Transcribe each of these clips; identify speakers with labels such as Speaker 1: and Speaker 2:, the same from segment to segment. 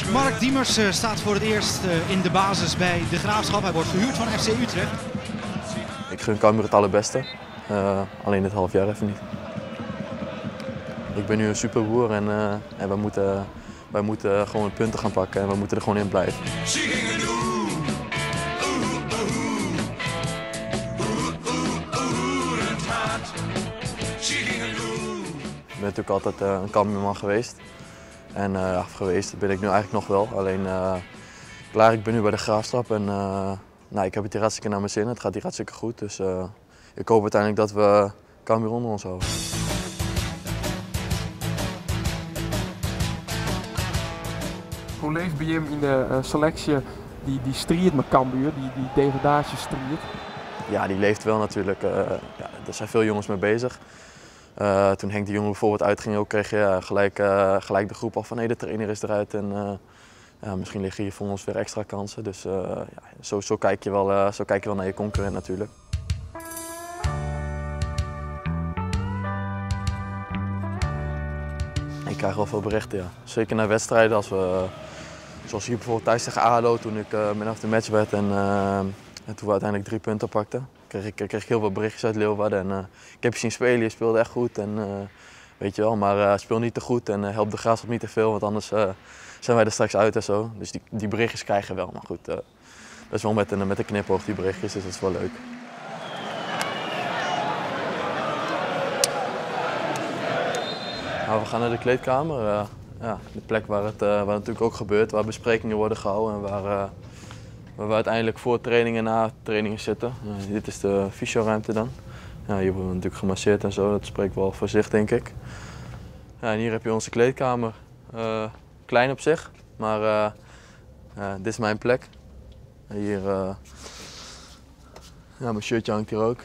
Speaker 1: Mark Diemers staat voor het eerst in de basis bij de Graafschap. Hij wordt gehuurd van FC Utrecht.
Speaker 2: Ik gun Cambuur het allerbeste, alleen dit half jaar even niet. Ik ben nu een superboer en wij moeten gewoon punten gaan pakken en we moeten er gewoon in blijven. Ik ben natuurlijk altijd een Cambuurman geweest. En geweest ben ik nu eigenlijk nog wel. Alleen klaar, ik ben nu bij de Graafschap en ik heb het hier hartstikke naar mijn zin. Het gaat hier hartstikke goed. Dus ik hoop uiteindelijk dat we Cambuur onder ons houden.
Speaker 3: Hoe leeft bij hem in de selectie die strijd met Cambuur, die degradatiestrijd?
Speaker 2: Ja, die leeft wel natuurlijk. Er zijn veel jongens mee bezig. Toen Henk de Jong bijvoorbeeld uitging, ook kreeg je gelijk de groep al van de trainer is eruit. En misschien liggen hier voor ons weer extra kansen. Dus zo kijk je wel naar je concurrent natuurlijk. Ik krijg wel veel berichten, ja. Zeker na wedstrijden, zoals hier bijvoorbeeld thuis tegen ADO, toen ik man of the match werd en toen we uiteindelijk 3 punten pakten. Kreeg ik heel veel berichtjes uit Leeuwarden. En, ik heb je zien spelen, je speelde echt goed. En, weet je wel, maar speel niet te goed en help de Graafschap niet te veel, want anders zijn wij er straks uit en zo. Dus die berichtjes krijgen we wel, maar goed, dat is wel met een knipoog die berichtjes, dus dat is wel leuk. Nou, we gaan naar de kleedkamer, de plek waar het natuurlijk ook gebeurt, waar besprekingen worden gehouden en waar we uiteindelijk voor trainingen en na trainingen zitten. Dit is de fysioruimte dan. Ja, hier worden we natuurlijk gemasseerd en zo, dat spreekt wel voor zich denk ik. Ja, en hier heb je onze kleedkamer. Klein op zich, maar dit is mijn plek. Hier, mijn shirtje hangt hier ook.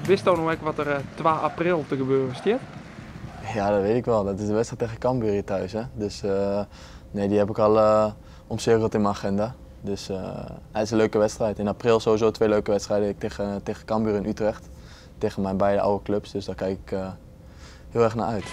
Speaker 3: Wist je nog wat er 2 april te gebeuren staat?
Speaker 2: Ja, dat weet ik wel. Dat is de wedstrijd tegen Cambuur hier thuis. Hè? Dus nee, die heb ik al omcirkeld in mijn agenda. Dus het is een leuke wedstrijd. In april sowieso 2 leuke wedstrijden tegen Cambuur in Utrecht. Tegen mijn beide oude clubs, dus daar kijk ik heel erg naar uit.